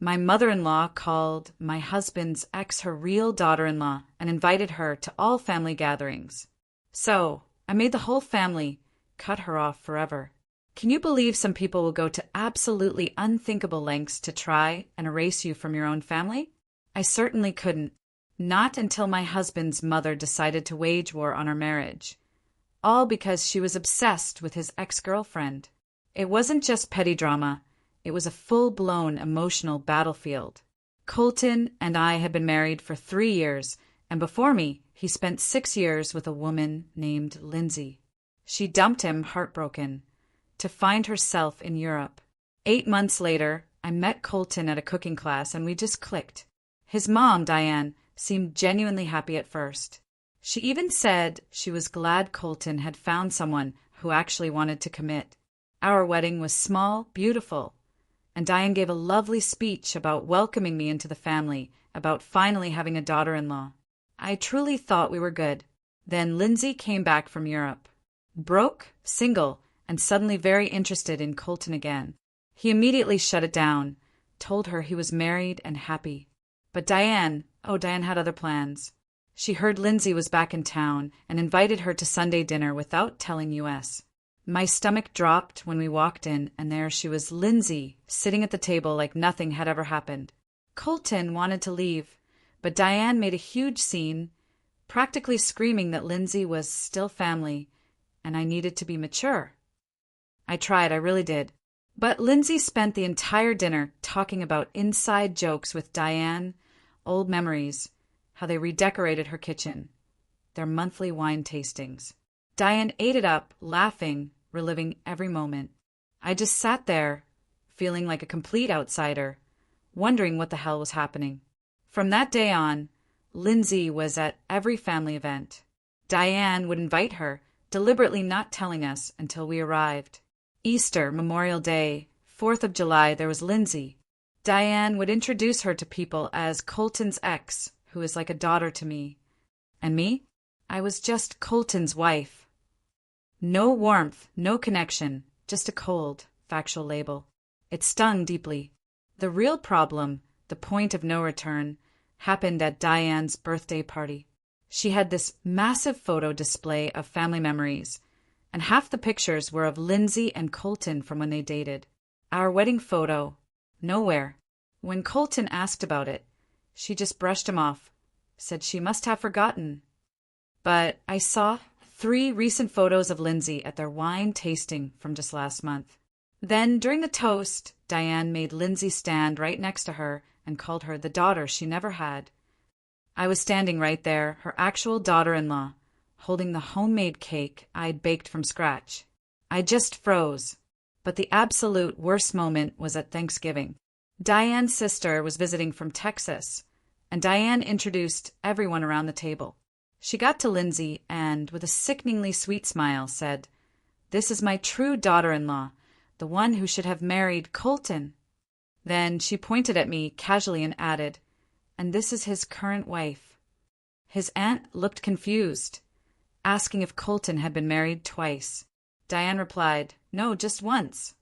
My mother-in-law called my husband's ex her real daughter-in-law and invited her to all family gatherings. So, I made the whole family cut her off forever. Can you believe some people will go to absolutely unthinkable lengths to try and erase you from your own family? I certainly couldn't. Not until my husband's mother decided to wage war on our marriage. All because she was obsessed with his ex-girlfriend. It wasn't just petty drama. It was a full-blown emotional battlefield. Colton and I had been married for 3 years, and before me, he spent 6 years with a woman named Lindsay. She dumped him heartbroken, to find herself in Europe. 8 months later, I met Colton at a cooking class and we just clicked. His mom, Diane, seemed genuinely happy at first. She even said she was glad Colton had found someone who actually wanted to commit. Our wedding was small, beautiful, and Diane gave a lovely speech about welcoming me into the family, about finally having a daughter-in-law. I truly thought we were good. Then Lindsay came back from Europe. Broke, single, and suddenly very interested in Colton again. He immediately shut it down, told her he was married and happy. But Diane had other plans. She heard Lindsay was back in town and invited her to Sunday dinner without telling US. My stomach dropped when we walked in, and there she was, Lindsay, sitting at the table like nothing had ever happened. Colton wanted to leave, but Diane made a huge scene, practically screaming that Lindsay was still family, and I needed to be mature. I tried, I really did. But Lindsay spent the entire dinner talking about inside jokes with Diane, old memories, how they redecorated her kitchen, their monthly wine tastings. Diane ate it up, laughing, reliving every moment. I just sat there, feeling like a complete outsider, wondering what the hell was happening. From that day on, Lindsay was at every family event. Diane would invite her, deliberately not telling us until we arrived. Easter, Memorial Day, 4th of July, there was Lindsay. Diane would introduce her to people as Colton's ex, who is like a daughter to me. And me? I was just Colton's wife. No warmth, no connection, just a cold, factual label. It stung deeply. The real problem, the point of no return, happened at Diane's birthday party. She had this massive photo display of family memories, and half the pictures were of Lindsay and Colton from when they dated. Our wedding photo, nowhere. When Colton asked about it, she just brushed him off, said she must have forgotten. But I saw 3 recent photos of Lindsay at their wine tasting from just last month. Then, during the toast, Diane made Lindsay stand right next to her and called her the daughter she never had. I was standing right there, her actual daughter-in-law, holding the homemade cake I'd baked from scratch. I just froze. But the absolute worst moment was at Thanksgiving. Diane's sister was visiting from Texas, and Diane introduced everyone around the table. She got to Lindsay and, with a sickeningly sweet smile, said, "This is my true daughter-in-law, the one who should have married Colton." Then she pointed at me casually and added, "And this is his current wife." His aunt looked confused, asking if Colton had been married twice. Diane replied, "No, just once."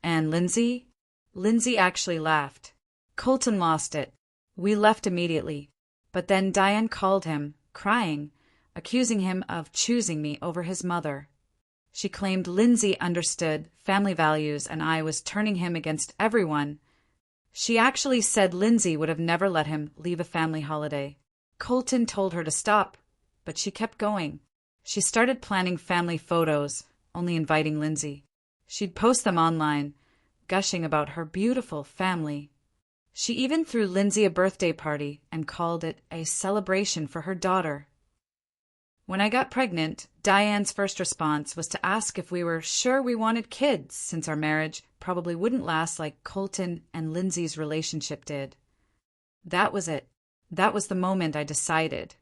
And Lindsay? Lindsay actually laughed. Colton lost it. We left immediately. But then Diane called him, crying, accusing him of choosing me over his mother. She claimed Lindsay understood family values and I was turning him against everyone. She actually said Lindsay would have never let him leave a family holiday. Colton told her to stop, but she kept going. She started planning family photos, only inviting Lindsay. She'd post them online, gushing about her beautiful family. She even threw Lindsay a birthday party and called it a celebration for her daughter. When I got pregnant, Diane's first response was to ask if we were sure we wanted kids, since our marriage probably wouldn't last like Colton and Lindsay's relationship did. That was it. That was the moment I decided.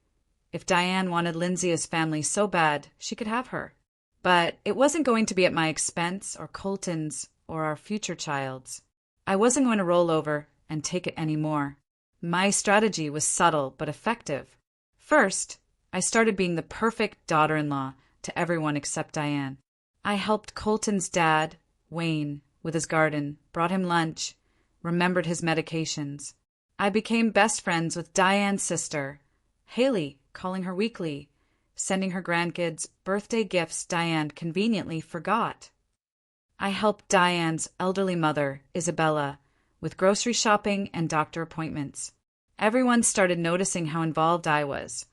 If Diane wanted Lindsay as family so bad, she could have her. But it wasn't going to be at my expense or Colton's or our future child's. I wasn't going to roll over and take it anymore. My strategy was subtle but effective. First, I started being the perfect daughter-in-law to everyone except Diane. I helped Colton's dad, Wayne, with his garden, brought him lunch, remembered his medications. I became best friends with Diane's sister, Haley, calling her weekly, sending her grandkids birthday gifts Diane conveniently forgot. I helped Diane's elderly mother, Isabella, with grocery shopping and doctor appointments. Everyone started noticing how involved I was,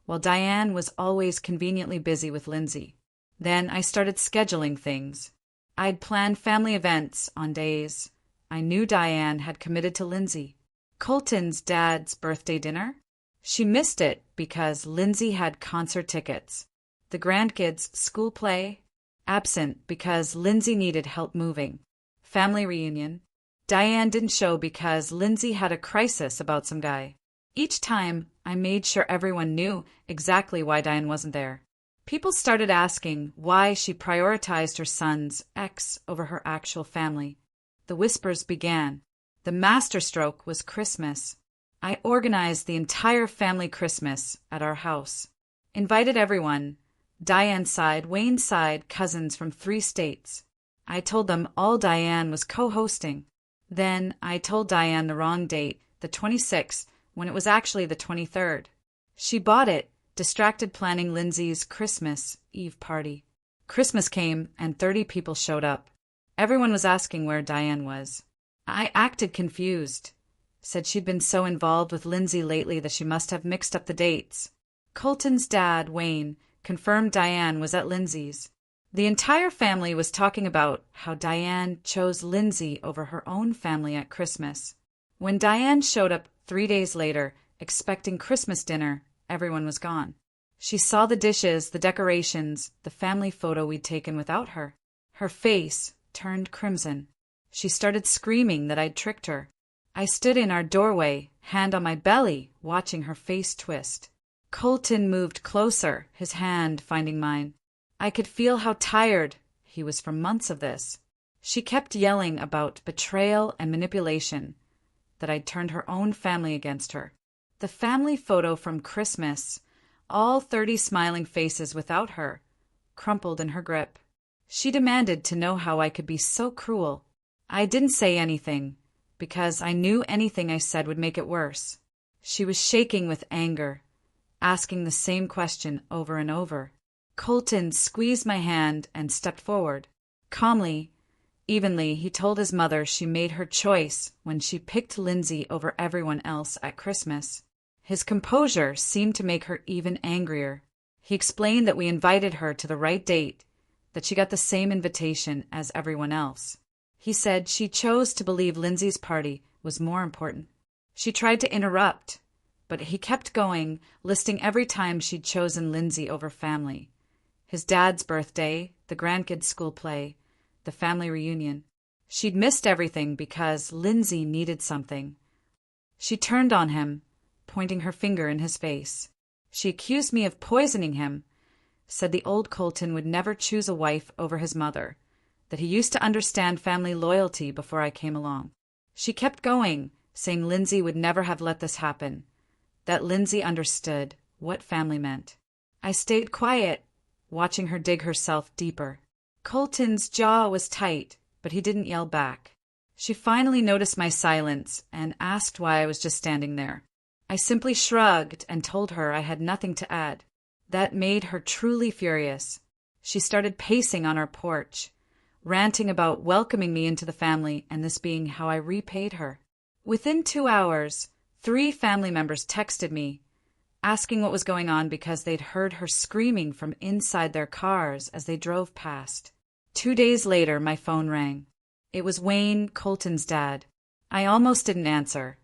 while Diane was always conveniently busy with Lindsay. Then I started scheduling things. I'd plan family events on days I knew Diane had committed to Lindsay. Colton's dad's birthday dinner? She missed it because Lindsay had concert tickets. The grandkids' school play? Absent because Lindsay needed help moving. Family reunion? Diane didn't show because Lindsay had a crisis about some guy. Each time, I made sure everyone knew exactly why Diane wasn't there. People started asking why she prioritized her son's ex over her actual family. The whispers began. The masterstroke was Christmas. I organized the entire family Christmas at our house. Invited everyone. Diane's side, Wayne's side, cousins from 3 states. I told them all Diane was co-hosting. Then I told Diane the wrong date, the 26th, when it was actually the 23rd. She bought it, distracted planning Lindsay's Christmas Eve party. Christmas came and 30 people showed up. Everyone was asking where Diane was. I acted confused. Said she'd been so involved with Lindsay lately that she must have mixed up the dates. Colton's dad, Wayne, confirmed Diane was at Lindsay's. The entire family was talking about how Diane chose Lindsay over her own family at Christmas. When Diane showed up 3 days later, expecting Christmas dinner, everyone was gone. She saw the dishes, the decorations, the family photo we'd taken without her. Her face turned crimson. She started screaming that I'd tricked her. I stood in our doorway, hand on my belly, watching her face twist. Colton moved closer, his hand finding mine. I could feel how tired he was from months of this. She kept yelling about betrayal and manipulation, that I'd turned her own family against her. The family photo from Christmas, all 30 smiling faces without her, crumpled in her grip. She demanded to know how I could be so cruel. I didn't say anything, because I knew anything I said would make it worse. She was shaking with anger, asking the same question over and over. Colton squeezed my hand and stepped forward. Calmly, evenly, he told his mother she made her choice when she picked Lindsay over everyone else at Christmas. His composure seemed to make her even angrier. He explained that we invited her to the right date, that she got the same invitation as everyone else. He said she chose to believe Lindsay's party was more important. She tried to interrupt, but he kept going, listing every time she'd chosen Lindsay over family. His dad's birthday, the grandkids' school play, the family reunion. She'd missed everything because Lindsay needed something. She turned on him, pointing her finger in his face. She accused me of poisoning him, said the old Colton would never choose a wife over his mother, that he used to understand family loyalty before I came along. She kept going, saying Lindsay would never have let this happen, that Lindsay understood what family meant. I stayed quiet, watching her dig herself deeper. Colton's jaw was tight, but he didn't yell back. She finally noticed my silence and asked why I was just standing there. I simply shrugged and told her I had nothing to add. That made her truly furious. She started pacing on our porch, ranting about welcoming me into the family and this being how I repaid her. Within 2 hours, 3 family members texted me, asking what was going on because they'd heard her screaming from inside their cars as they drove past. 2 days later, my phone rang. It was Wayne, Colton's dad. I almost didn't answer,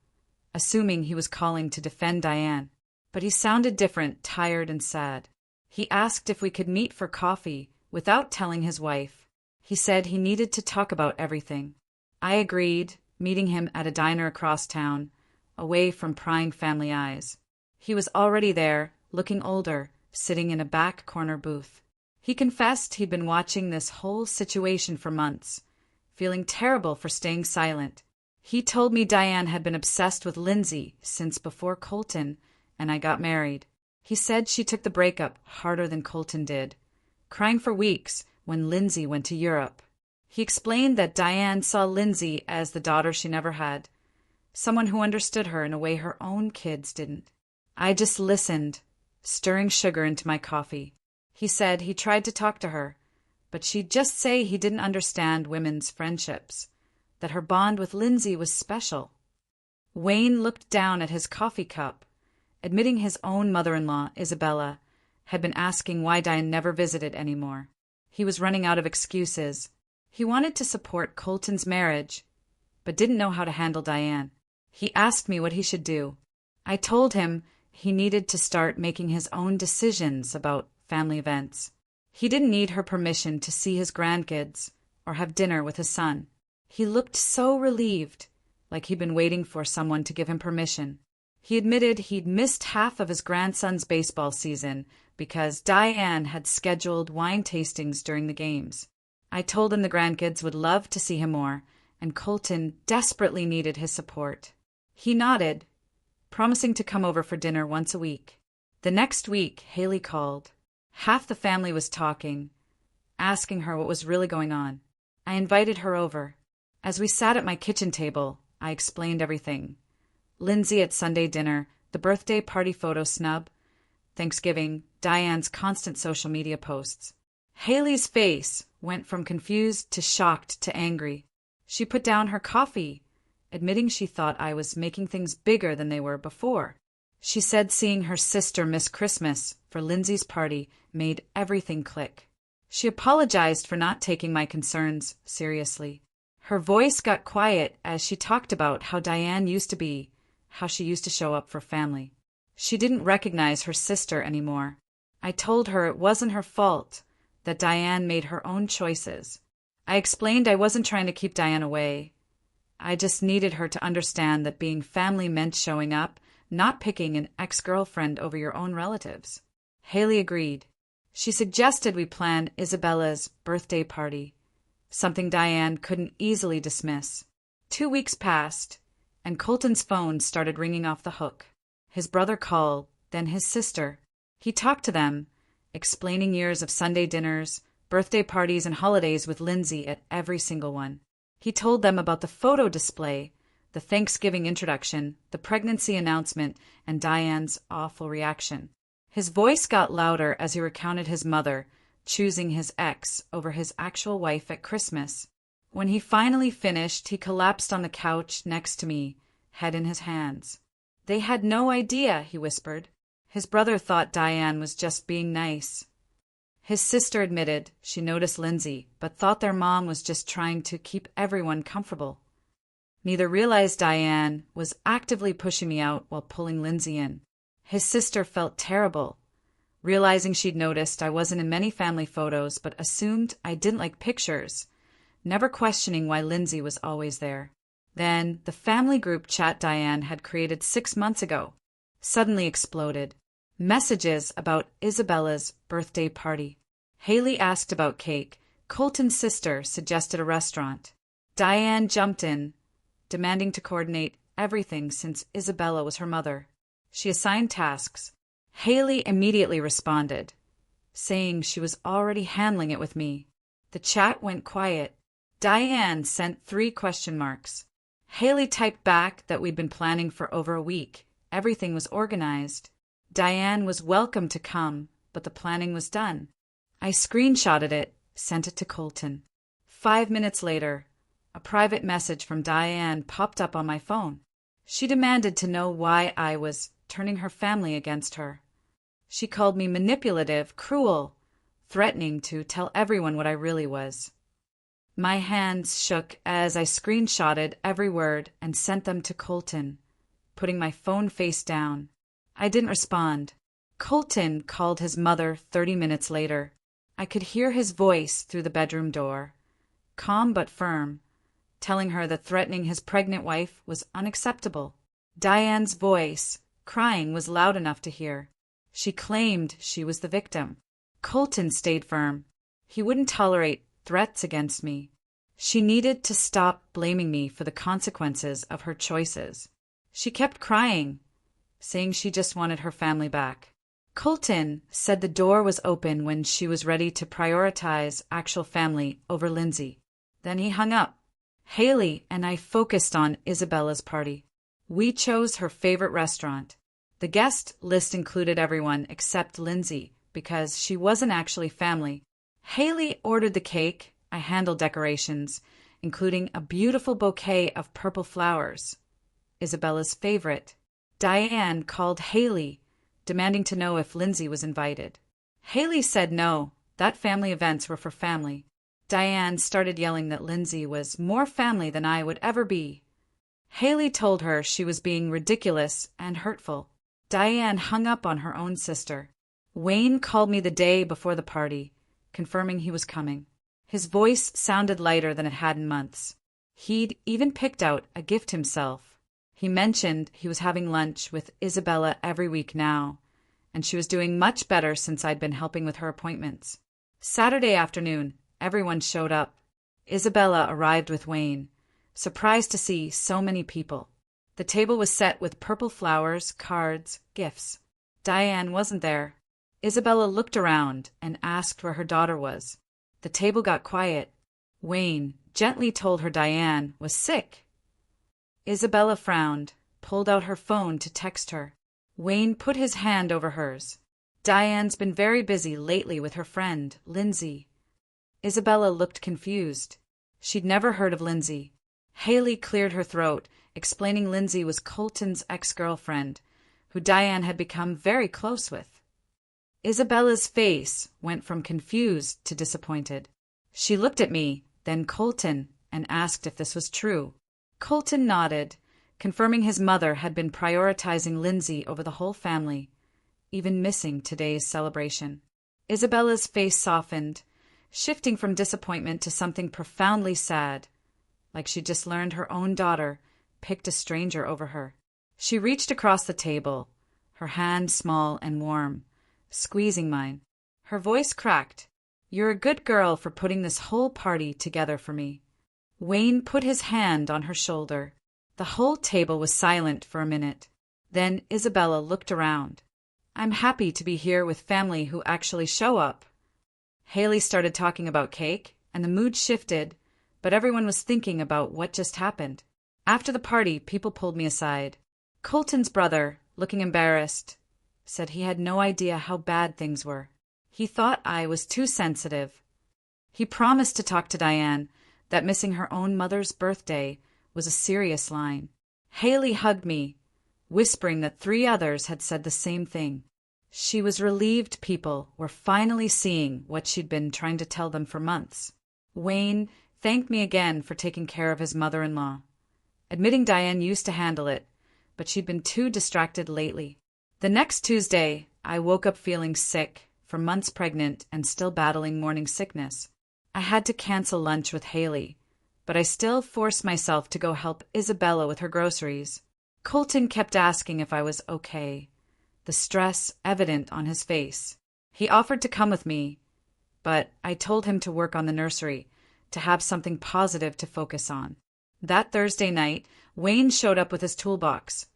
assuming he was calling to defend Diane, but he sounded different, tired and sad. He asked if we could meet for coffee without telling his wife. He said he needed to talk about everything. I agreed, meeting him at a diner across town, away from prying family eyes. He was already there, looking older, sitting in a back corner booth. He confessed he'd been watching this whole situation for months, feeling terrible for staying silent. He told me Diane had been obsessed with Lindsay since before Colton and I got married. He said she took the breakup harder than Colton did, crying for weeks when Lindsay went to Europe. He explained that Diane saw Lindsay as the daughter she never had, someone who understood her in a way her own kids didn't. I just listened, stirring sugar into my coffee. He said he tried to talk to her, but she'd just say he didn't understand women's friendships, that her bond with Lindsay was special. Wayne looked down at his coffee cup, admitting his own mother-in-law, Isabella, had been asking why Diane never visited anymore. He was running out of excuses. He wanted to support Colton's marriage, but didn't know how to handle Diane. He asked me what he should do. I told him he needed to start making his own decisions about family events. He didn't need her permission to see his grandkids or have dinner with his son. He looked so relieved, like he'd been waiting for someone to give him permission. He admitted he'd missed half of his grandson's baseball season because Diane had scheduled wine tastings during the games. I told him the grandkids would love to see him more, and Colton desperately needed his support. He nodded, promising to come over for dinner once a week. The next week, Haley called. Half the family was talking, asking her what was really going on. I invited her over. As we sat at my kitchen table, I explained everything. Lindsay at Sunday dinner, the birthday party photo snub, Thanksgiving, Diane's constant social media posts. Haley's face went from confused to shocked to angry. She put down her coffee, admitting she thought I was making things bigger than they were before. She said seeing her sister miss Christmas for Lindsay's party made everything click. She apologized for not taking my concerns seriously. Her voice got quiet as she talked about how Diane used to be, how she used to show up for family. She didn't recognize her sister anymore. I told her it wasn't her fault, that Diane made her own choices. I explained I wasn't trying to keep Diane away. I just needed her to understand that being family meant showing up, not picking an ex-girlfriend over your own relatives. Haley agreed. She suggested we plan Isabella's birthday party, something Diane couldn't easily dismiss. 2 weeks passed, and Colton's phone started ringing off the hook. His brother called, then his sister. He talked to them, explaining years of Sunday dinners, birthday parties, and holidays with Lindsay at every single one. He told them about the photo display, the Thanksgiving introduction, the pregnancy announcement, and Diane's awful reaction. His voice got louder as he recounted his mother choosing his ex over his actual wife at Christmas. When he finally finished, he collapsed on the couch next to me, head in his hands. They had no idea, he whispered. His brother thought Diane was just being nice. His sister admitted she noticed Lindsay, but thought their mom was just trying to keep everyone comfortable. Neither realized Diane was actively pushing me out while pulling Lindsay in. His sister felt terrible, realizing she'd noticed I wasn't in many family photos but assumed I didn't like pictures, never questioning why Lindsay was always there. Then the family group chat Diane had created 6 months ago suddenly exploded. Messages about Isabella's birthday party. Haley asked about cake. Colton's sister suggested a restaurant. Diane jumped in, demanding to coordinate everything since Isabella was her mother. She assigned tasks. Haley immediately responded, saying she was already handling it with me. The chat went quiet. Diane sent 3 question marks. Haley typed back that we'd been planning for over a week. Everything was organized. Diane was welcome to come, but the planning was done. I screenshotted it, sent it to Colton. 5 minutes later, a private message from Diane popped up on my phone. She demanded to know why I was turning her family against her. She called me manipulative, cruel, threatening to tell everyone what I really was. My hands shook as I screenshotted every word and sent them to Colton, putting my phone face down. I didn't respond. Colton called his mother 30 minutes later. I could hear his voice through the bedroom door, calm but firm, telling her that threatening his pregnant wife was unacceptable. Diane's voice, crying, was loud enough to hear. She claimed she was the victim. Colton stayed firm. He wouldn't tolerate threats against me. She needed to stop blaming me for the consequences of her choices. She kept crying, saying she just wanted her family back. Colton said the door was open when she was ready to prioritize actual family over Lindsay. Then he hung up. Haley and I focused on Isabella's party. We chose her favorite restaurant. The guest list included everyone except Lindsay, because she wasn't actually family. Haley ordered the cake. I handled decorations, including a beautiful bouquet of purple flowers, Isabella's favorite. Diane called Haley, demanding to know if Lindsay was invited. Haley said no, that family events were for family. Diane started yelling that Lindsay was more family than I would ever be. Haley told her she was being ridiculous and hurtful. Diane hung up on her own sister. Wayne called me the day before the party, confirming he was coming. His voice sounded lighter than it had in months. He'd even picked out a gift himself. He mentioned he was having lunch with Isabella every week now, and she was doing much better since I'd been helping with her appointments. Saturday afternoon, everyone showed up. Isabella arrived with Wayne, surprised to see so many people. The table was set with purple flowers, cards, gifts. Diane wasn't there. Isabella looked around and asked where her daughter was. The table got quiet. Wayne gently told her Diane was sick. Isabella frowned, pulled out her phone to text her. Wayne put his hand over hers. Diane's been very busy lately with her friend, Lindsay. Isabella looked confused. She'd never heard of Lindsay. Haley cleared her throat, explaining Lindsay was Colton's ex-girlfriend, who Diane had become very close with. Isabella's face went from confused to disappointed. She looked at me, then Colton, and asked if this was true. Colton nodded, confirming his mother had been prioritizing Lindsay over the whole family, even missing today's celebration. Isabella's face softened, shifting from disappointment to something profoundly sad, like she'd just learned her own daughter picked a stranger over her. She reached across the table, her hand small and warm, squeezing mine. Her voice cracked. "You're a good girl for putting this whole party together for me." Wayne put his hand on her shoulder. The whole table was silent for a minute. Then Isabella looked around. "I'm happy to be here with family who actually show up." Haley started talking about cake, and the mood shifted, but everyone was thinking about what just happened. After the party, people pulled me aside. Colton's brother, looking embarrassed, said he had no idea how bad things were. He thought I was too sensitive. He promised to talk to Diane, that missing her own mother's birthday was a serious line. Haley hugged me, whispering that 3 others had said the same thing. She was relieved people were finally seeing what she'd been trying to tell them for months. Wayne thanked me again for taking care of his mother-in-law, admitting Diane used to handle it, but she'd been too distracted lately. The next Tuesday, I woke up feeling sick, for months pregnant and still battling morning sickness. I had to cancel lunch with Haley, but I still forced myself to go help Isabella with her groceries. Colton kept asking if I was okay, the stress evident on his face. He offered to come with me, but I told him to work on the nursery, to have something positive to focus on. That Thursday night, Wayne showed up with his toolbox,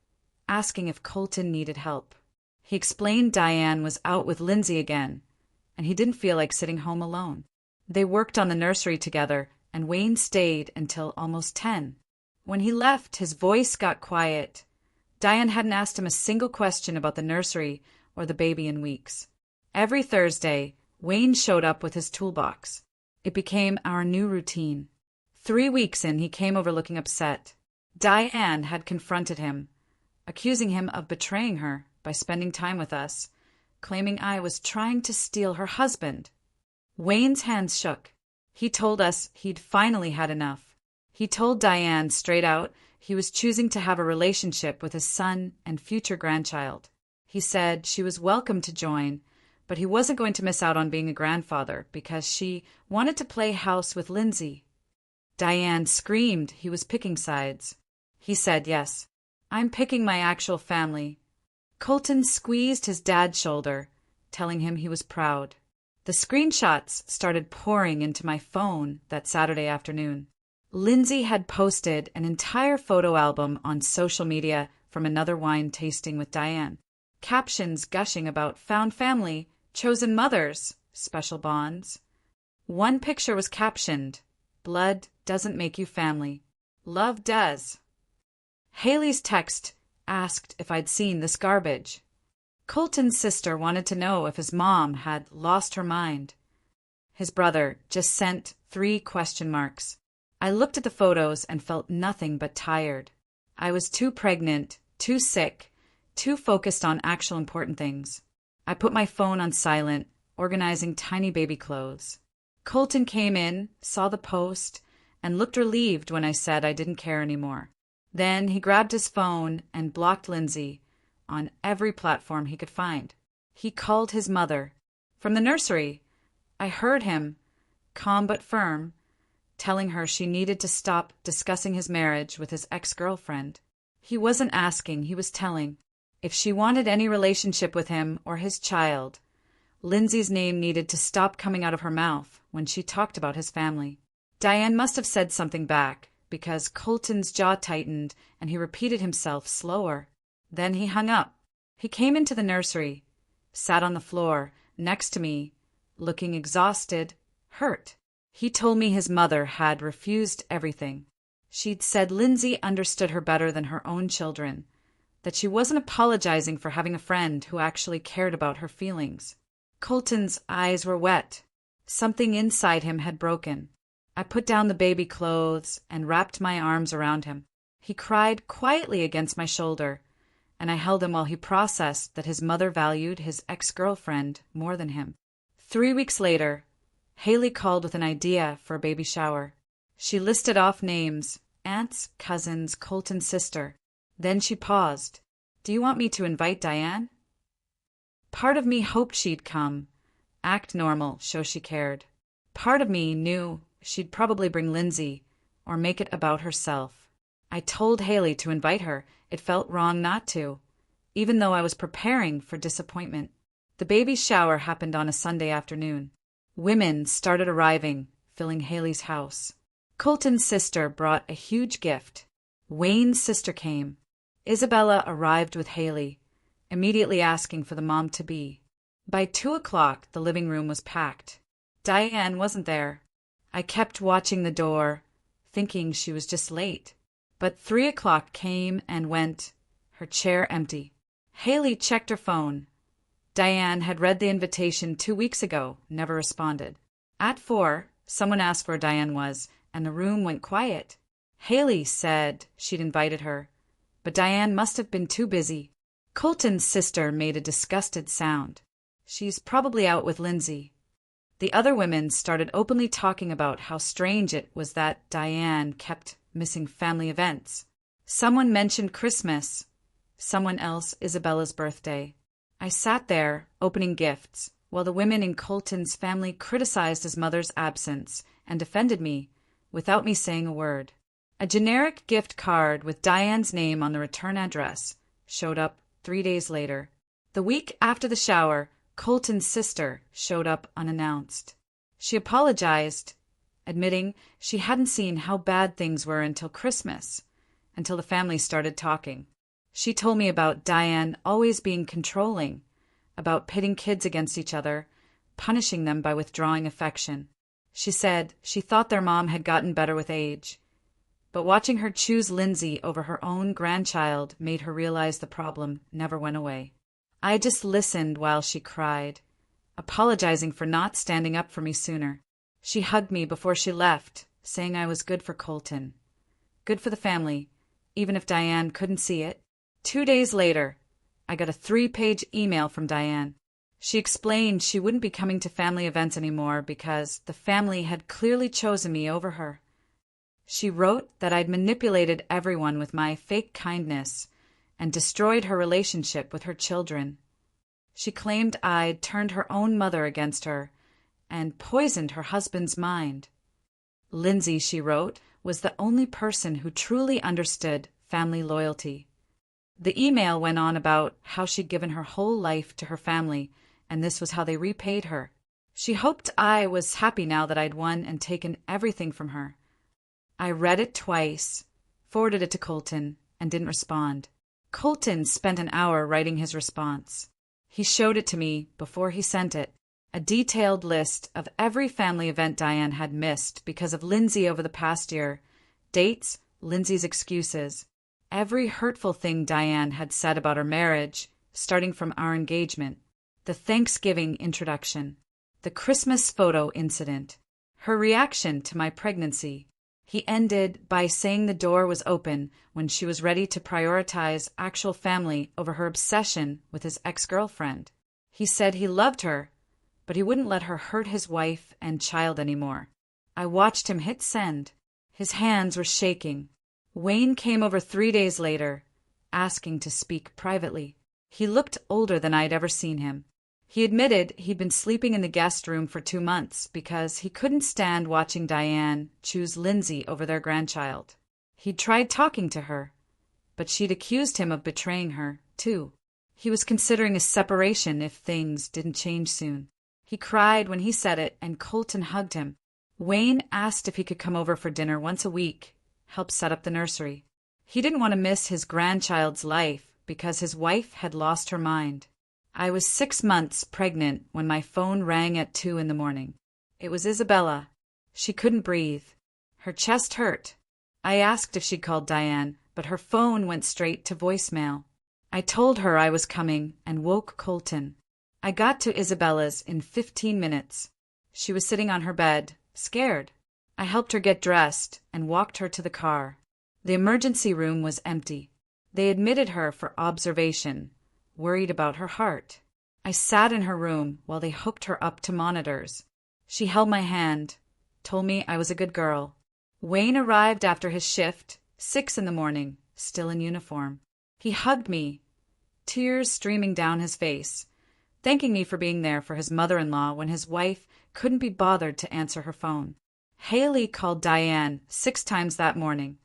asking if Colton needed help. He explained Diane was out with Lindsay again, and he didn't feel like sitting home alone. They worked on the nursery together, and Wayne stayed until almost 10. When he left, his voice got quiet. Diane hadn't asked him a single question about the nursery or the baby in weeks. Every Thursday, Wayne showed up with his toolbox. It became our new routine. 3 weeks in, he came over looking upset. Diane had confronted him, accusing him of betraying her by spending time with us, claiming I was trying to steal her husband. Wayne's hands shook. He told us he'd finally had enough. He told Diane straight out he was choosing to have a relationship with his son and future grandchild. He said she was welcome to join, but he wasn't going to miss out on being a grandfather because she wanted to play house with Lindsay. Diane screamed he was picking sides. He said, "Yes, I'm picking my actual family." Colton squeezed his dad's shoulder, telling him he was proud. The screenshots started pouring into my phone that Saturday afternoon. Lindsay had posted an entire photo album on social media from another wine tasting with Diane. Captions gushing about found family, chosen mothers, special bonds. One picture was captioned, "Blood doesn't make you family. Love does. Haley's text asked if I'd seen this garbage. Colton's sister wanted to know if his mom had lost her mind. His brother just sent 3 question marks. I looked at the photos and felt nothing but tired. I was too pregnant, too sick, too focused on actual important things. I put my phone on silent, organizing tiny baby clothes. Colton came in, saw the post, and looked relieved when I said I didn't care anymore. Then he grabbed his phone and blocked Lindsay on every platform he could find. He called his mother. From the nursery, I heard him, calm but firm, telling her she needed to stop discussing his marriage with his ex-girlfriend. He wasn't asking, he was telling. If she wanted any relationship with him or his child, Lindsay's name needed to stop coming out of her mouth when she talked about his family. Diane must have said something back, because Colton's jaw tightened and he repeated himself slower. Then he hung up. He came into the nursery, sat on the floor next to me, looking exhausted, hurt. He told me his mother had refused everything. She'd said Lindsay understood her better than her own children, that she wasn't apologizing for having a friend who actually cared about her feelings. Colton's eyes were wet. Something inside him had broken. I put down the baby clothes and wrapped my arms around him. He cried quietly against my shoulder, and I held him while he processed that his mother valued his ex-girlfriend more than him. 3 weeks later, Haley called with an idea for a baby shower. She listed off names: aunts, cousins, Colton's sister. Then she paused. "Do you want me to invite Diane?" Part of me hoped she'd come, act normal, show she cared. Part of me knew she'd probably bring Lindsay or make it about herself. I told Haley to invite her. It felt wrong not to, even though I was preparing for disappointment. The baby shower happened on a Sunday afternoon. Women started arriving, filling Haley's house. Colton's sister brought a huge gift. Wayne's sister came. Isabella arrived with Haley, immediately asking for the mom-to-be. By 2 o'clock, the living room was packed. Diane wasn't there. I kept watching the door, thinking she was just late. But 3 o'clock came and went, her chair empty. Haley checked her phone. Diane had read the invitation 2 weeks ago, never responded. At 4, someone asked where Diane was, and the room went quiet. Haley said she'd invited her, but Diane must have been too busy. Colton's sister made a disgusted sound. "She's probably out with Lindsay." The other women started openly talking about how strange it was that Diane kept missing family events. Someone mentioned Christmas, someone else Isabella's birthday. I sat there, opening gifts, while the women in Colton's family criticized his mother's absence and defended me, without me saying a word. A generic gift card with Diane's name on the return address showed up 3 days later. The week after the shower, Colton's sister showed up unannounced. She apologized, admitting she hadn't seen how bad things were until Christmas, until the family started talking. She told me about Diane always being controlling, about pitting kids against each other, punishing them by withdrawing affection. She said she thought their mom had gotten better with age, but watching her choose Lindsay over her own grandchild made her realize the problem never went away. I just listened while she cried, apologizing for not standing up for me sooner. She hugged me before she left, saying I was good for Colton, good for the family, even if Diane couldn't see it. 2 days later, I got a 3-page email from Diane. She explained she wouldn't be coming to family events anymore because the family had clearly chosen me over her. She wrote that I'd manipulated everyone with my fake kindness and destroyed her relationship with her children. She claimed I'd turned her own mother against her and poisoned her husband's mind. Lindsay, she wrote, was the only person who truly understood family loyalty. The email went on about how she'd given her whole life to her family, and this was how they repaid her. She hoped I was happy now that I'd won and taken everything from her. I read it twice, forwarded it to Colton, and didn't respond. Colton spent an hour writing his response. He showed it to me before he sent it. A detailed list of every family event Diane had missed because of Lindsay over the past year. Dates, Lindsay's excuses. Every hurtful thing Diane had said about her marriage, starting from our engagement. The Thanksgiving introduction. The Christmas photo incident. Her reaction to my pregnancy. He ended by saying the door was open when she was ready to prioritize actual family over her obsession with his ex-girlfriend. He said he loved her, but he wouldn't let her hurt his wife and child anymore. I watched him hit send. His hands were shaking. Wayne came over 3 days later, asking to speak privately. He looked older than I'd ever seen him. He admitted he'd been sleeping in the guest room for 2 months because he couldn't stand watching Diane choose Lindsay over their grandchild. He'd tried talking to her, but she'd accused him of betraying her, too. He was considering a separation if things didn't change soon. He cried when he said it, and Colton hugged him. Wayne asked if he could come over for dinner once a week, help set up the nursery. He didn't want to miss his grandchild's life because his wife had lost her mind. I was 6 months pregnant when my phone rang at 2 in the morning. It was Isabella. She couldn't breathe. Her chest hurt. I asked if she'd called Diane, but her phone went straight to voicemail. I told her I was coming and woke Colton. I got to Isabella's in 15 minutes. She was sitting on her bed, scared. I helped her get dressed and walked her to the car. The emergency room was empty. They admitted her for observation, worried about her heart. I sat in her room while they hooked her up to monitors. She held my hand, told me I was a good girl. Wayne arrived after his shift, 6 in the morning, still in uniform. He hugged me, tears streaming down his face, thanking me for being there for his mother-in-law when his wife couldn't be bothered to answer her phone. Haley called Diane 6 times that morning.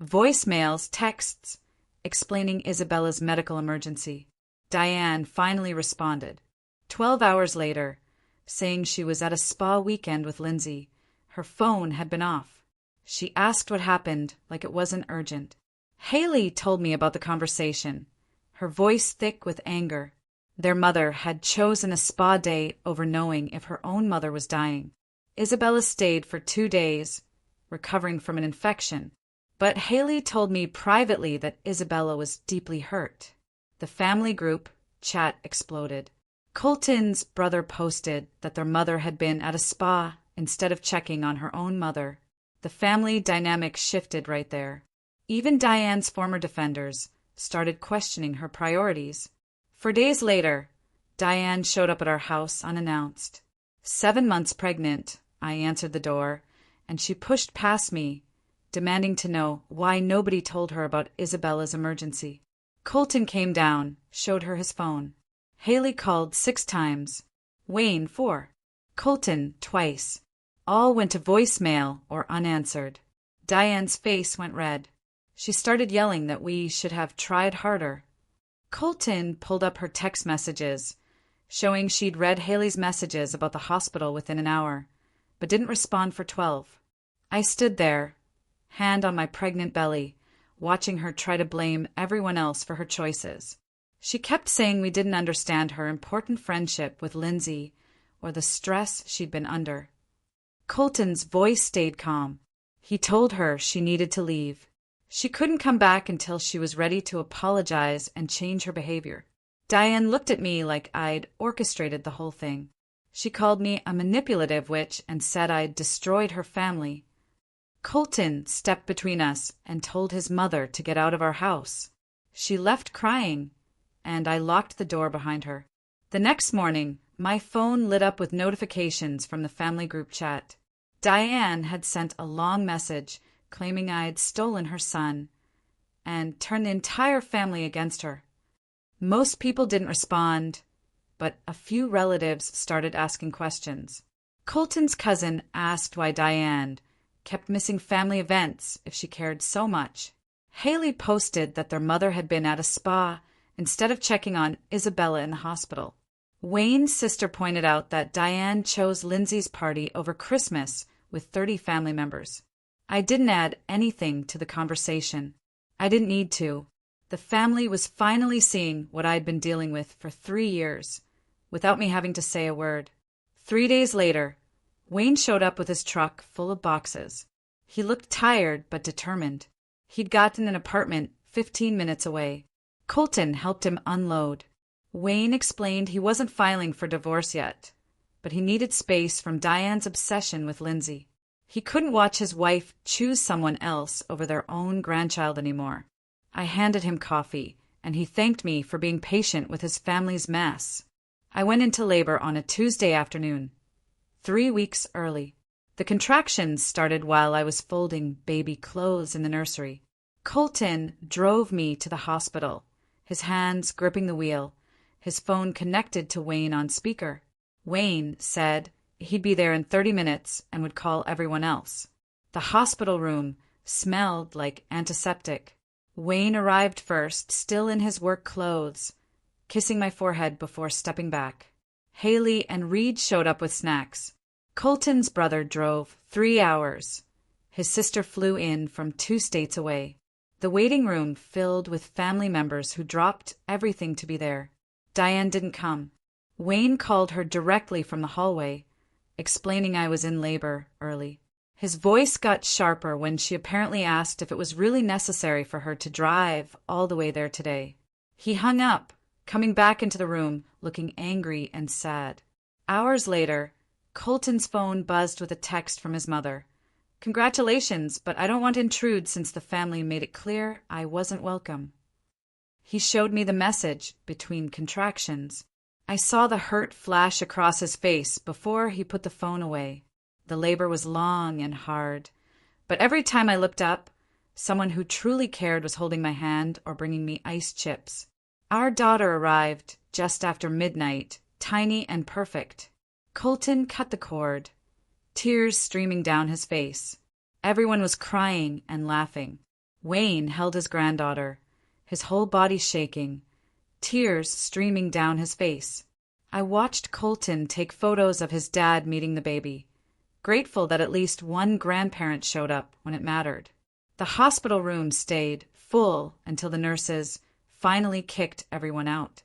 Voicemails, texts, explaining Isabella's medical emergency. Diane finally responded, 12 hours later, saying she was at a spa weekend with Lindsay. Her phone had been off. She asked what happened, like it wasn't urgent. Haley told me about the conversation, her voice thick with anger. Their mother had chosen a spa day over knowing if her own mother was dying. Isabella stayed for 2 days, recovering from an infection. But Haley told me privately that Isabella was deeply hurt. The family group chat exploded. Colton's brother posted that their mother had been at a spa instead of checking on her own mother. The family dynamic shifted right there. Even Diane's former defenders started questioning her priorities. For days later, Diane showed up at our house unannounced. 7 months pregnant, I answered the door, and she pushed past me, demanding to know why nobody told her about Isabella's emergency. Colton came down, showed her his phone. Haley called 6 times. Wayne 4. Colton twice. All went to voicemail or unanswered. Diane's face went red. She started yelling that we should have tried harder. Colton pulled up her text messages, showing she'd read Haley's messages about the hospital within an hour, but didn't respond for 12. I stood there, hand on my pregnant belly, watching her try to blame everyone else for her choices. She kept saying we didn't understand her important friendship with Lindsay or the stress she'd been under. Colton's voice stayed calm. He told her she needed to leave. She couldn't come back until she was ready to apologize and change her behavior. Diane looked at me like I'd orchestrated the whole thing. She called me a manipulative witch and said I'd destroyed her family. Colton stepped between us and told his mother to get out of our house. She left crying, and I locked the door behind her. The next morning, my phone lit up with notifications from the family group chat. Diane had sent a long message claiming I had stolen her son and turned the entire family against her. Most people didn't respond, but a few relatives started asking questions. Colton's cousin asked why Diane kept missing family events if she cared so much. Haley posted that their mother had been at a spa instead of checking on Isabella in the hospital. Wayne's sister pointed out that Diane chose Lindsay's party over Christmas with 30 family members. I didn't add anything to the conversation. I didn't need to. The family was finally seeing what I'd been dealing with for 3 years, without me having to say a word. 3 days later, Wayne showed up with his truck full of boxes. He looked tired but determined. He'd gotten an apartment 15 minutes away. Colton helped him unload. Wayne explained he wasn't filing for divorce yet, but he needed space from Diane's obsession with Lindsay. He couldn't watch his wife choose someone else over their own grandchild anymore. I handed him coffee, and he thanked me for being patient with his family's mess. I went into labor on a Tuesday afternoon, 3 weeks early. The contractions started while I was folding baby clothes in the nursery. Colton drove me to the hospital, his hands gripping the wheel, his phone connected to Wayne on speaker. Wayne said he'd be there in 30 minutes and would call everyone else. The hospital room smelled like antiseptic. Wayne arrived first, still in his work clothes, kissing my forehead before stepping back. Haley and Reed showed up with snacks. Colton's brother drove 3 hours. His sister flew in from 2 states away. The waiting room filled with family members who dropped everything to be there. Diane didn't come. Wayne called her directly from the hallway, explaining I was in labor early. His voice got sharper when she apparently asked if it was really necessary for her to drive all the way there today. He hung up, coming back into the room, looking angry and sad. Hours later, Colton's phone buzzed with a text from his mother. "Congratulations, but I don't want to intrude since the family made it clear I wasn't welcome." He showed me the message between contractions. I saw the hurt flash across his face before he put the phone away. The labor was long and hard, but every time I looked up, someone who truly cared was holding my hand or bringing me ice chips. Our daughter arrived just after midnight, tiny and perfect. Colton cut the cord, tears streaming down his face. Everyone was crying and laughing. Wayne held his granddaughter, his whole body shaking, tears streaming down his face. I watched Colton take photos of his dad meeting the baby, grateful that at least one grandparent showed up when it mattered. The hospital room stayed full until the nurses finally kicked everyone out.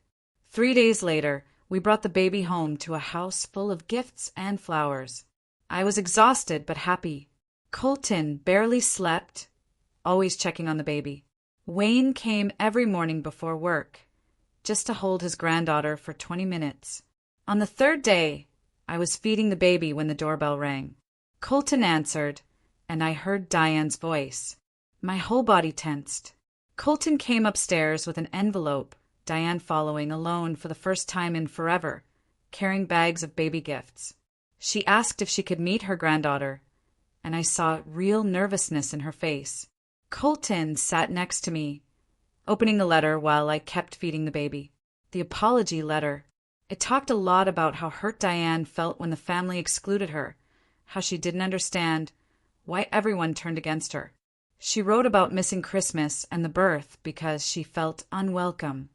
3 days later, we brought the baby home to a house full of gifts and flowers. I was exhausted but happy. Colton barely slept, always checking on the baby. Wayne came every morning before work, just to hold his granddaughter for 20 minutes. On the 3rd day, I was feeding the baby when the doorbell rang. Colton answered, and I heard Diane's voice. My whole body tensed. Colton came upstairs with an envelope, Diane following alone for the first time in forever, carrying bags of baby gifts. She asked if she could meet her granddaughter, and I saw real nervousness in her face. Colton sat next to me, opening the letter while I kept feeding the baby. The apology letter. It talked a lot about how hurt Diane felt when the family excluded her, how she didn't understand why everyone turned against her. She wrote about missing Christmas and the birth because she felt unwelcome,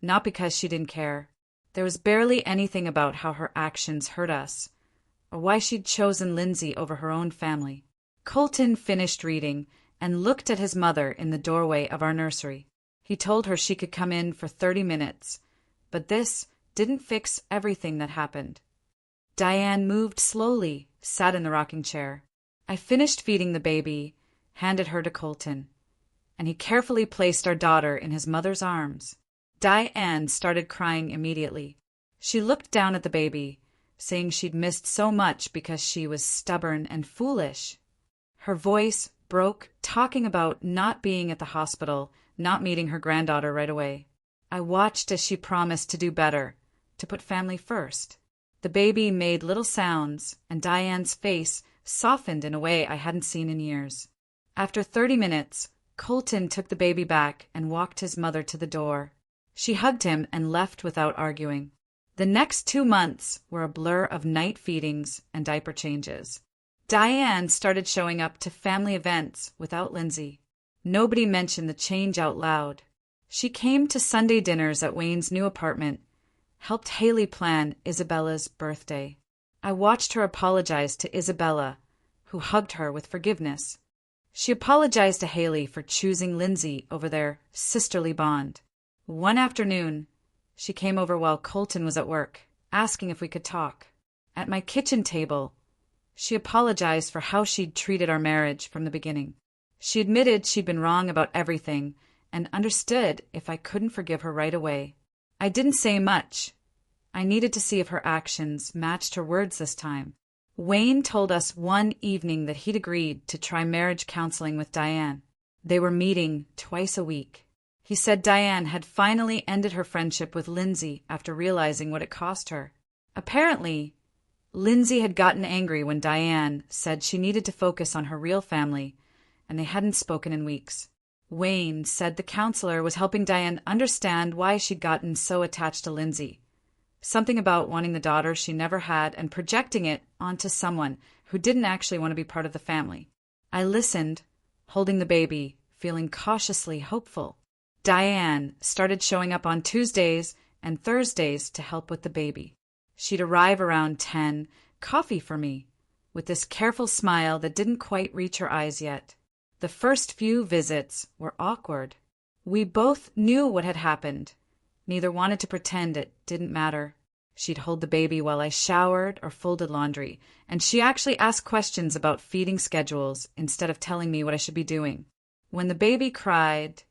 not because she didn't care. There was barely anything about how her actions hurt us, or why she'd chosen Lindsay over her own family. Colton finished reading and looked at his mother in the doorway of our nursery. He told her she could come in for 30 minutes, but this didn't fix everything that happened. Diane moved slowly, sat in the rocking chair. I finished feeding the baby, handed her to Colton, and he carefully placed our daughter in his mother's arms. Diane started crying immediately. She looked down at the baby, saying she'd missed so much because she was stubborn and foolish. Her voice broke, talking about not being at the hospital, not meeting her granddaughter right away. I watched as she promised to do better, to put family first. The baby made little sounds, and Diane's face softened in a way I hadn't seen in years. After 30 minutes, Colton took the baby back and walked his mother to the door. She hugged him and left without arguing. The next 2 months were a blur of night feedings and diaper changes. Diane started showing up to family events without Lindsay. Nobody mentioned the change out loud. She came to Sunday dinners at Wayne's new apartment, helped Haley plan Isabella's birthday. I watched her apologize to Isabella, who hugged her with forgiveness. She apologized to Haley for choosing Lindsay over their sisterly bond. One afternoon, she came over while Colton was at work, asking if we could talk. at my kitchen table. She apologized for how she'd treated our marriage from the beginning. She admitted she'd been wrong about everything and understood if I couldn't forgive her right away. I didn't say much. I needed to see if her actions matched her words this time. Wayne told us one evening that he'd agreed to try marriage counseling with Diane. They were meeting twice a week. He said Diane had finally ended her friendship with Lindsay after realizing what it cost her. Apparently, Lindsay had gotten angry when Diane said she needed to focus on her real family, and they hadn't spoken in weeks. Wayne said the counselor was helping Diane understand why she'd gotten so attached to Lindsay. Something about wanting the daughter she never had and projecting it onto someone who didn't actually want to be part of the family. I listened, holding the baby, feeling cautiously hopeful. Diane started showing up on Tuesdays and Thursdays to help with the baby. She'd arrive around 10, coffee for me, with this careful smile that didn't quite reach her eyes yet. The first few visits were awkward. We both knew what had happened. Neither wanted to pretend it didn't matter. She'd hold the baby while I showered or folded laundry, and she actually asked questions about feeding schedules instead of telling me what I should be doing. When the baby cried,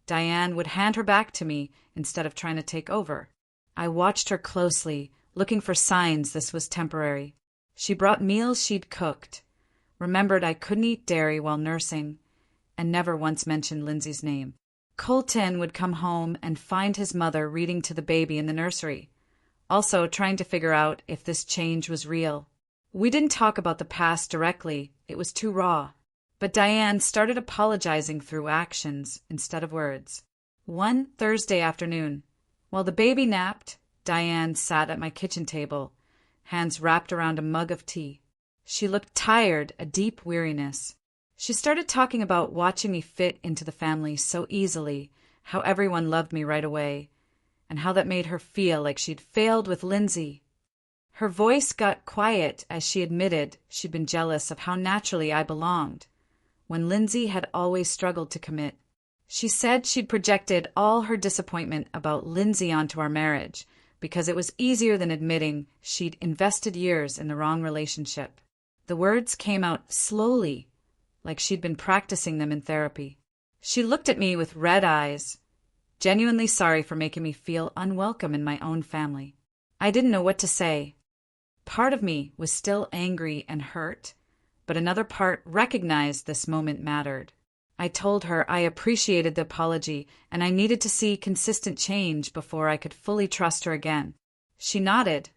Diane would hand her back to me instead of trying to take over. I watched her closely, looking for signs this was temporary. She brought meals she'd cooked, remembered I couldn't eat dairy while nursing, and never once mentioned Lindsay's name. Colton would come home and find his mother reading to the baby in the nursery, also trying to figure out if this change was real. We didn't talk about the past directly, it was too raw. But Diane started apologizing through actions instead of words. One Thursday afternoon, while the baby napped, Diane sat at my kitchen table, hands wrapped around a mug of tea. She looked tired, a deep weariness. She started talking about watching me fit into the family so easily, how everyone loved me right away, and how that made her feel like she'd failed with Lindsay. Her voice got quiet as she admitted she'd been jealous of how naturally I belonged, when Lindsay had always struggled to commit. She said she'd projected all her disappointment about Lindsay onto our marriage because it was easier than admitting she'd invested years in the wrong relationship. The words came out slowly, like she'd been practicing them in therapy. She looked at me with red eyes, genuinely sorry for making me feel unwelcome in my own family. I didn't know what to say. Part of me was still angry and hurt, but another part recognized this moment mattered. I told her I appreciated the apology and I needed to see consistent change before I could fully trust her again. She nodded,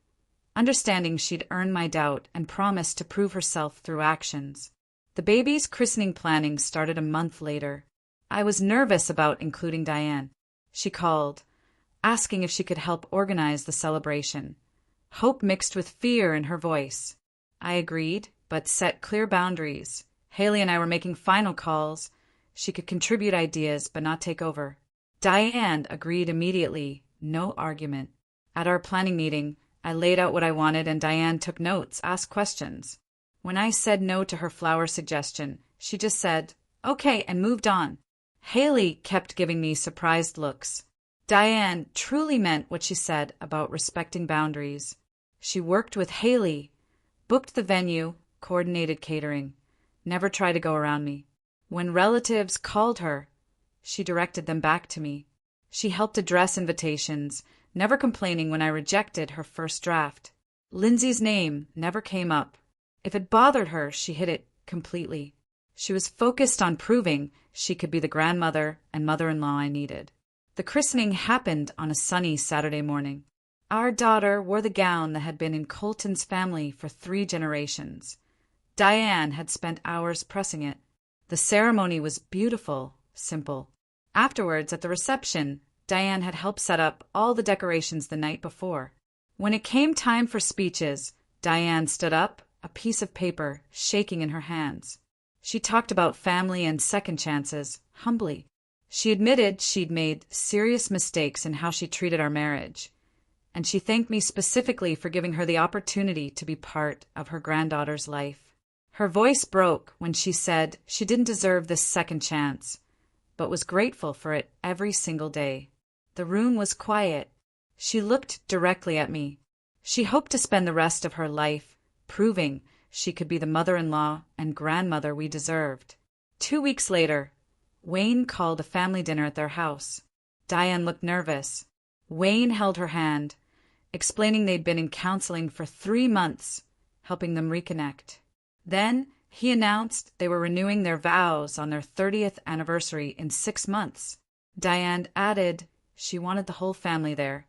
understanding she'd earned my doubt and promised to prove herself through actions. The baby's christening planning started a month later. I was nervous about including Diane. She called, asking if she could help organize the celebration. Hope mixed with fear in her voice. I agreed, but set clear boundaries. Haley and I were making final calls. She could contribute ideas, but not take over. Diane agreed immediately, no argument. At our planning meeting, I laid out what I wanted and Diane took notes, asked questions. When I said no to her flower suggestion, she just said, okay, and moved on. Haley kept giving me surprised looks. Diane truly meant what she said about respecting boundaries. She worked with Haley, booked the venue, coordinated catering, never tried to go around me. When relatives called her, she directed them back to me. She helped address invitations, never complaining when I rejected her first draft. Lindsay's name never came up. If it bothered her, she hid it completely. She was focused on proving she could be the grandmother and mother-in-law I needed. The christening happened on a sunny Saturday morning. Our daughter wore the gown that had been in Colton's family for 3 generations. Diane had spent hours pressing it. The ceremony was beautiful, simple. Afterwards, at the reception, Diane had helped set up all the decorations the night before. When it came time for speeches, Diane stood up, a piece of paper shaking in her hands. She talked about family and second chances, humbly. She admitted she'd made serious mistakes in how she treated our marriage, and she thanked me specifically for giving her the opportunity to be part of her granddaughter's life. Her voice broke when she said she didn't deserve this second chance, but was grateful for it every single day. The room was quiet. She looked directly at me. She hoped to spend the rest of her life proving she could be the mother-in-law and grandmother we deserved. 2 weeks later, Wayne called a family dinner at their house. Diane looked nervous. Wayne held her hand, explaining they'd been in counseling for 3 months, helping them reconnect. Then he announced they were renewing their vows on their 30th anniversary in 6 months. Diane added she wanted the whole family there,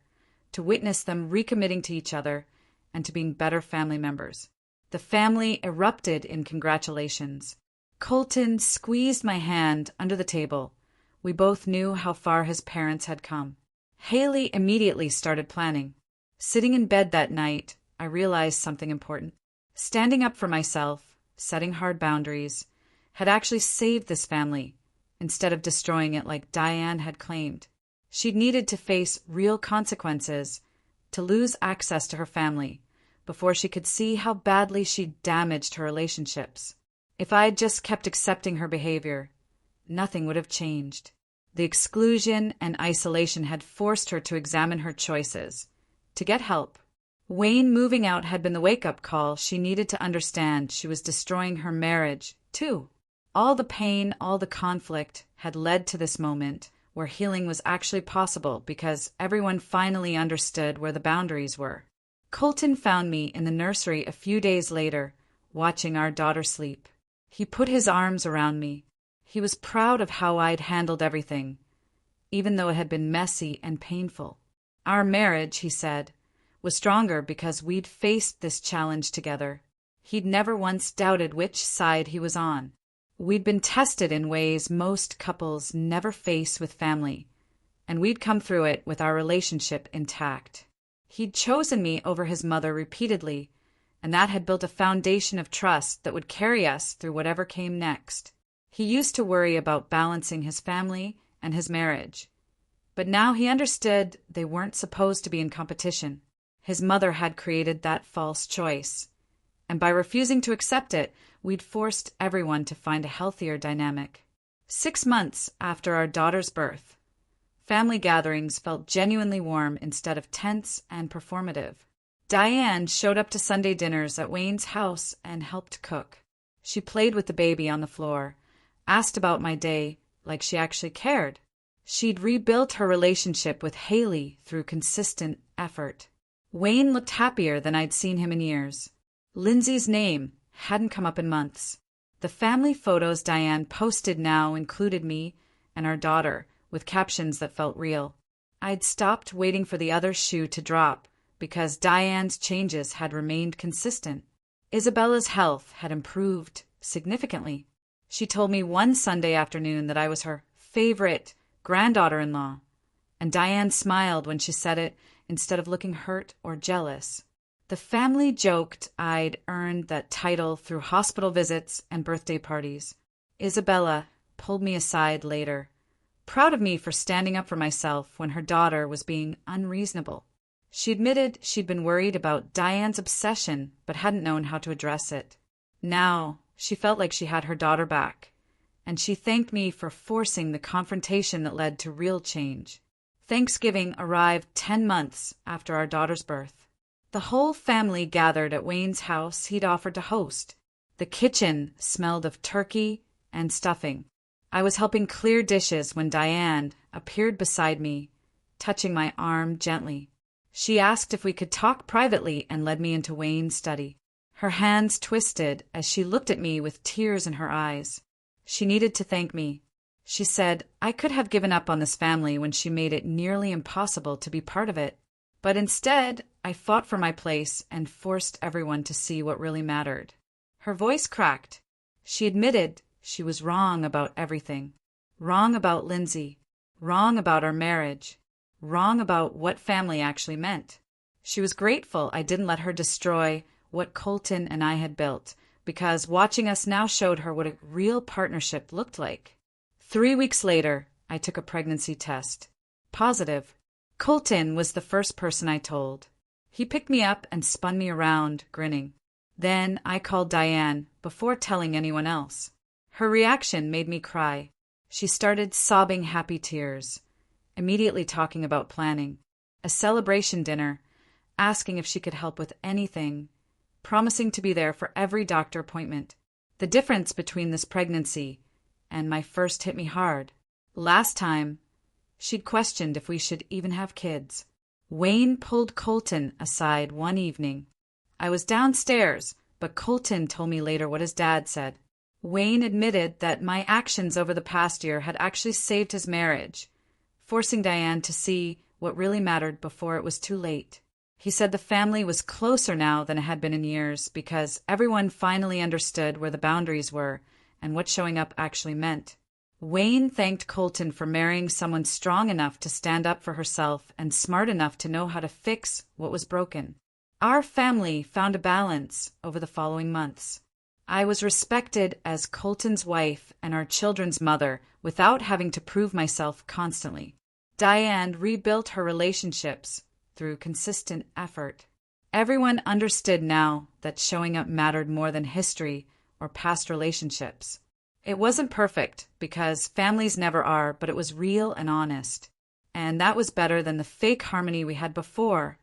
to witness them recommitting to each other and to being better family members. The family erupted in congratulations. Colton squeezed my hand under the table. We both knew how far his parents had come. Haley immediately started planning. Sitting in bed that night, I realized something important. Standing up for myself, setting hard boundaries, had actually saved this family, instead of destroying it like Diane had claimed. She'd needed to face real consequences, to lose access to her family, before she could see how badly she'd damaged her relationships. If I'd just kept accepting her behavior, nothing would have changed. The exclusion and isolation had forced her to examine her choices, to get help. Wayne moving out had been the wake-up call she needed to understand she was destroying her marriage, too. All the pain, all the conflict had led to this moment where healing was actually possible because everyone finally understood where the boundaries were. Colton found me in the nursery a few days later, watching our daughter sleep. He put his arms around me. He was proud of how I'd handled everything, even though it had been messy and painful. Our marriage, he said, was stronger because we'd faced this challenge together. He'd never once doubted which side he was on. We'd been tested in ways most couples never face with family, and we'd come through it with our relationship intact. He'd chosen me over his mother repeatedly, and that had built a foundation of trust that would carry us through whatever came next. He used to worry about balancing his family and his marriage, but now he understood they weren't supposed to be in competition. His mother had created that false choice, and by refusing to accept it, we'd forced everyone to find a healthier dynamic. 6 months after our daughter's birth, family gatherings felt genuinely warm instead of tense and performative. Diane showed up to Sunday dinners at Wayne's house and helped cook. She played with the baby on the floor, asked about my day like she actually cared. She'd rebuilt her relationship with Haley through consistent effort. Wayne looked happier than I'd seen him in years. Lindsay's name hadn't come up in months. The family photos Diane posted now included me and our daughter, with captions that felt real. I'd stopped waiting for the other shoe to drop because Diane's changes had remained consistent. Isabella's health had improved significantly. She told me one Sunday afternoon that I was her favorite granddaughter-in-law, and Diane smiled when she said it instead of looking hurt or jealous. The family joked I'd earned that title through hospital visits and birthday parties. Isabella pulled me aside later, proud of me for standing up for myself when her daughter was being unreasonable. She admitted she'd been worried about Diane's obsession but hadn't known how to address it. Now she felt like she had her daughter back, and she thanked me for forcing the confrontation that led to real change. Thanksgiving arrived 10 months after our daughter's birth. The whole family gathered at Wayne's house he'd offered to host. The kitchen smelled of turkey and stuffing. I was helping clear dishes when Diane appeared beside me, touching my arm gently. She asked if we could talk privately and led me into Wayne's study. Her hands twisted as she looked at me with tears in her eyes. She needed to thank me. She said I could have given up on this family when she made it nearly impossible to be part of it. But instead, I fought for my place and forced everyone to see what really mattered. Her voice cracked. She admitted she was wrong about everything. Wrong about Lindsay. Wrong about our marriage. Wrong about what family actually meant. She was grateful I didn't let her destroy what Colton and I had built, because watching us now showed her what a real partnership looked like. 3 weeks later, I took a pregnancy test. Positive. Colton was the first person I told. He picked me up and spun me around, grinning. Then I called Diane before telling anyone else. Her reaction made me cry. She started sobbing happy tears, immediately talking about planning a celebration dinner, asking if she could help with anything, promising to be there for every doctor appointment. The difference between this pregnancy and my first hit me hard. Last time, she'd questioned if we should even have kids. Wayne pulled Colton aside one evening. I was downstairs, but Colton told me later what his dad said. Wayne admitted that my actions over the past year had actually saved his marriage, forcing Diane to see what really mattered before it was too late. He said the family was closer now than it had been in years because everyone finally understood where the boundaries were and what showing up actually meant. Wayne thanked Colton for marrying someone strong enough to stand up for herself and smart enough to know how to fix what was broken. Our family found a balance over the following months. I was respected as Colton's wife and our children's mother without having to prove myself constantly. Diane rebuilt her relationships through consistent effort. Everyone understood now that showing up mattered more than history or past relationships. It wasn't perfect, because families never are, but it was real and honest. And that was better than the fake harmony we had before,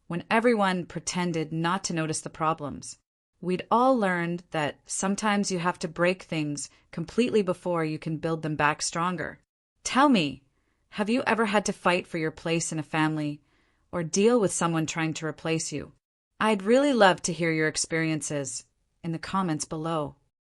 when everyone pretended not to notice the problems. We'd all learned that sometimes you have to break things completely before you can build them back stronger. Tell me, have you ever had to fight for your place in a family or deal with someone trying to replace you? I'd really love to hear your experiences in the comments below.